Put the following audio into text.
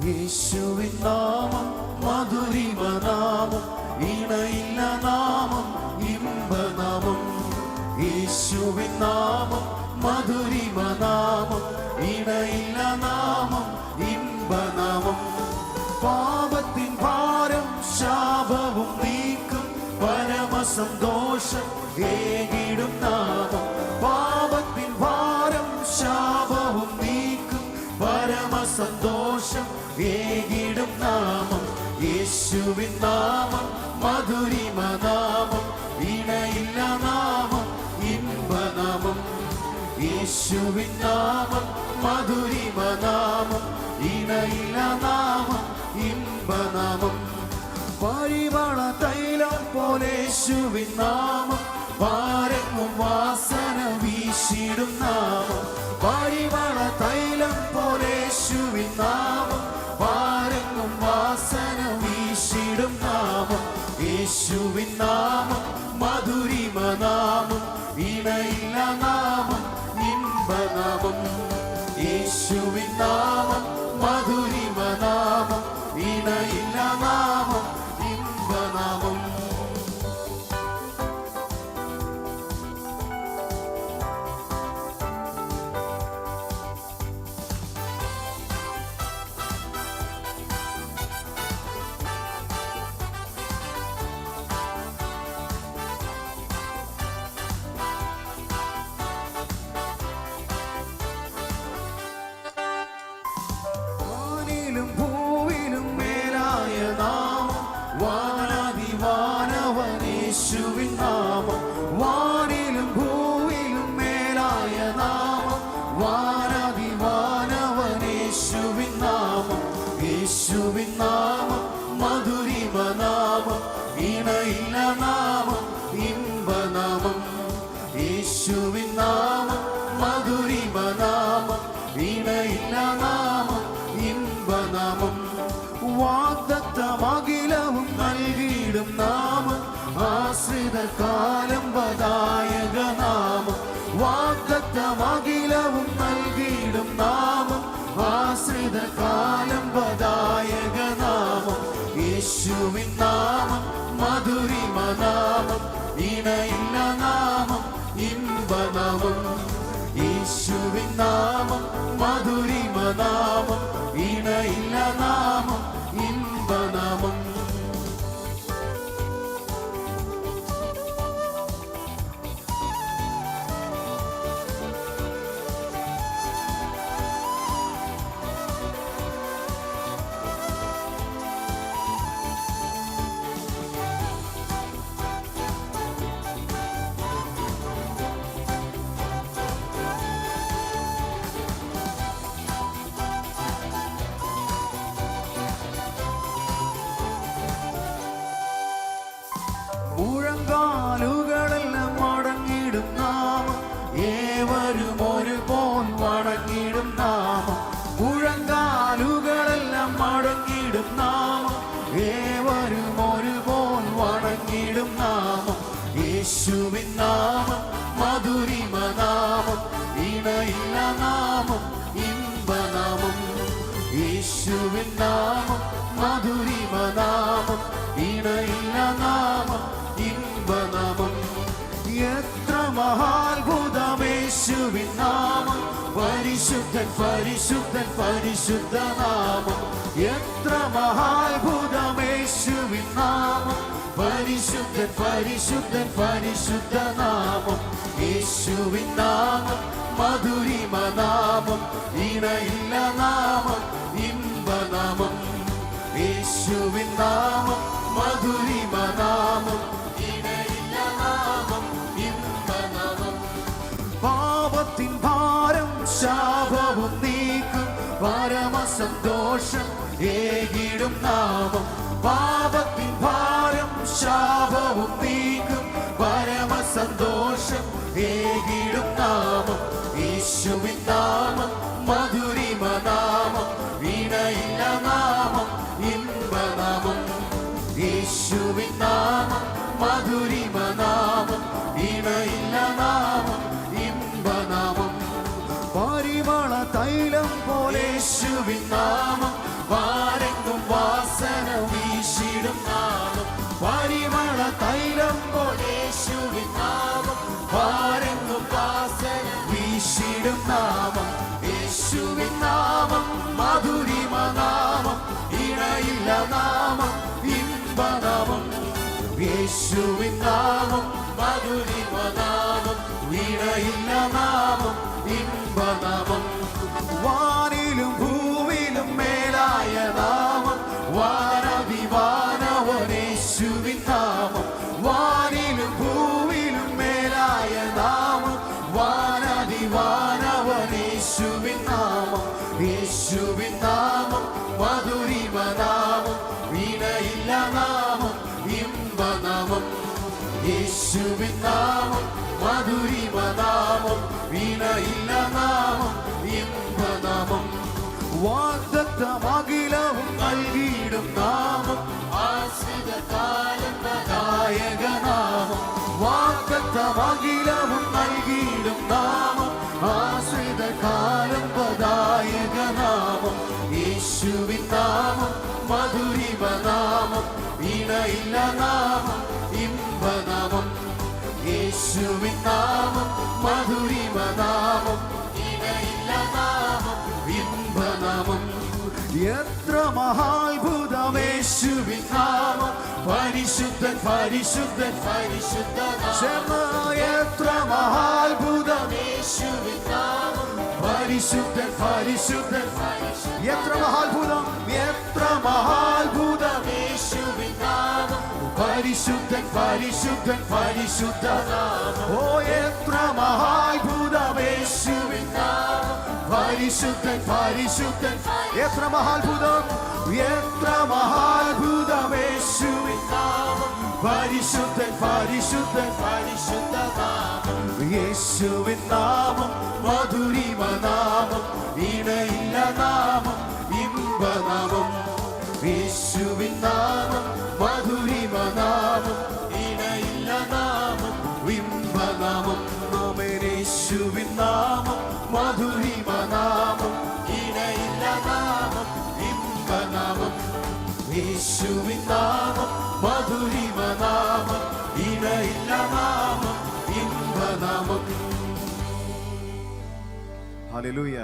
യേശുവിൻ നാമം മധുരിമനാമം, ഇണയില്ല നാമം ഇമ്പനാമം. യേശുവിൻ നാമം മധുരിമനാമം, ഇണയില്ല നാമം ഇമ്പനാമം. പാപത്തിൻ ഭാരം ശാപവും നീക്കും, പരമസന്തോഷം ഏകിടും നാമം. പാപത്തിൻ ഭാരം ശാപവും നീക്കും, പരമസന്തോഷം ഏകിടും നാമം. യേശുവിൻ നാമം മധുരിമനാമം, ഇണയില്ല നാമം ഇമ്പനാമം. യേശുവിൻ നാമം മധുരിമനാമം, ഇണയില്ല നാമം ഇമ്പനാമം. പരിമള തൈലം പോലെ യേശുവിൻ നാമം, പാരങ്ങും വാസന വീശിടും നാമം. പരിമള തൈലം പോലെ യേശുവിൻ നാമം, പാരങ്ങും വാസന വീശിടും നാമം. യേശുവിൻ നാമം മധുരിമനാമം, ഇണയില്ല നാമം ഇമ്പനാമം. യേശുവിൻ നാമം മധുരിമനാമം, ഇണയില്ല നാമം ഇമ്പനാമം. ഭൂവിലും മേലായ നാമം, വാനതിവാനവനേശുവിൻ നാമം. വാനിലും ഭൂവിലും മേലായ നാമം, വാനതിവാനവനേശുവിൻ നാമം. യേശുവിൻ നാമം മധുരിമനാമം, ഇണയില്ല നാമം ഇമ്പനാമം. യേശുവിൻ നാമം മധുരിമനാമം, ഇണയില്ല നാമം ഇമ്പനാമം. വാഗ്ദത്തമഖിലവും നൽകിയിടും നാമം, ആശ്രിത കാലം വദായക നാമം. വാഗ്ദത്തമഖിലവും നൽകിയിടും നാമം, ആശ്രിത കാലം വദായക നാമം. യേശുവിൻ നാമം മധുരിമനാമം, ഇണയില്ല നാമം ഇമ്പനാമം. യേശുവിൻ നാമം മധുരിമനാമം, ഇണയില്ല നാമം ഇമ്പനാമം. മുഴങ്കാലുകളെല്ലാം മടങ്ങിടും നാമം, ഏവരും ഒരുപോൽ വണങ്ങിടും നാമം. മുഴങ്കാലുകളെല്ലാം മടങ്ങിടും നാമം, ഏവരും ഒരുപോൽ വണങ്ങിടും നാമം. യേശുവിൻ നാമം മധുരിമനാമം, ഇണയില്ല നാമം ഇമ്പനാമം. യേശുവിൻ നാമം മധുരിമനാമം, ഇണയില്ല നാമം ഇമ്പനാമം. എത്ര മഹാത്ഭുതമേശുവിൻ നാമം, പരിശുദ്ധൻ പരിശുദ്ധൻ പരിശുദ്ധ നാമം. എത്ര മഹാത്ഭുതമേശുവിൻ നാമം, പരിശുദ്ധൻ പരിശുദ്ധൻ പരിശുദ്ധ നാമം. യേശുവിൻ നാമം മധുരിമനാമം, ഇണയില്ല നാമം ഇമ്പനാമം. യേശുവിൻ നാമം മധുരിമനാമം, ഇണയില്ല നാമം ഇമ്പനാമം. പാപത്തിൻ ഭാരം ശാപവും നീക്കും, പരമസന്തോഷം ഏകിടും നാമം. പാപത്തിൻ ഭാരം ശാപവും നീക്കും, പരമസന്തോഷം ഏകിടും നാമം. യേശുവിൻ നാമം മധുരിമനാമം, ഇണയില്ല നാമം ഇമ്പനാമം. യേശുവിൻ നാമം മധുരിമനാമം, ഇണയില്ല നാമം ഇമ്പനാമം. പരിമള തൈലം പോലെ യേശുവിൻ നാമം, വീശിടും നാമം, പരിമള തൈലം പോലെ യേശുവിൻ നാമം, പാരെങ്ങും വാസന വീശിടും നാമം, യേശുവിൻ നാമം മധുരിമ നാമം, ഇണയില്ല നാമം, ഇമ്പനാമം, യേശുവിൻ നാമം മധുരിമ നാമം, ഇണയില്ല നാമം, ഇമ്പനാമം, വാനിലും ഭൂവിലും മേലായ നാമം, വാനവിവാനവനേശുവിൻ നാമം, വാനിലും ഭൂവിലും മേലായ നാമം, വാനവിവാനവനേശുവിൻ നാമം, യേശുവിൻ നാമം മധുരിമ നാമം, വീണയില്ല നാമം, ഇമ്പനാമം, യേശുവിൻ നാമം മധുരിമ നാമം, വീണയില്ല നാമം, ഇമ്പനാമം, വാഗ്ദത്തമഖിലവും നൽകിയിടും നാമം, ആശ്രിതകാലം നായകനാമം, വാഗ്ദത്തമഖിലവും നൽകിയിടും നാമം, ആശ്രിതകാലം നായകനാമം, യേശുവിൻ നാമം മധുരിമ നാമം, വീണയില്ല നാമം, ഇമ്പനാമം, യേശുവിൻ നാമം മധുരിമ നാമം, വീണയില്ല നാമം, ഇമ്പനാമം, എത്ര മഹാത്ഭുതമേശുവിൻ നാമം, പരിശുദ്ധൻ പരിശുദ്ധൻ പരിശുദ്ധ എത്ര മഹാത്ഭുതമേശുവിൻ നാമം, പരിശുദ്ധൻ പരിശുദ്ധൻ എത്ര മഹാത്ഭുതം, എത്ര മഹാത്ഭുതമേശുവിൻ നാമം, പരിശുദ്ധൻ പരിശുദ്ധൻ പരിശുദ്ധ നാമം, ഓ എത്ര മഹാത്ഭുതമേശുവിൻ നാമം, പരിശുദ്ധൻ പരിശുദ്ധൻ എത്ര മഹാത്ഭുതം, എത്ര മഹാത്ഭുതമേശുവിൻ നാമം, പരിശുദ്ധൻ പരിശുദ്ധൻ പരിശുദ്ധ നാമം, യേശുവിൻ നാമം മധുരിമ നാമം, ഇണയില്ല നാമം, ഇമ്പനാമം, യേശുവിൻ നാമം മധുരിമ നാമം, ഇണയില്ല നാമം, ഇമ്പനാമം, യേശുവിൻ നാമം മധുരിമ നാമം, ഇണയില്ല നാമം, ഇമ്പനാമം, യേശുവിൻ നാമം മധുരിമ നാമം, ഇണയില്ല നാമം, ഇമ്പനാമം. ഹല്ലേലൂയ.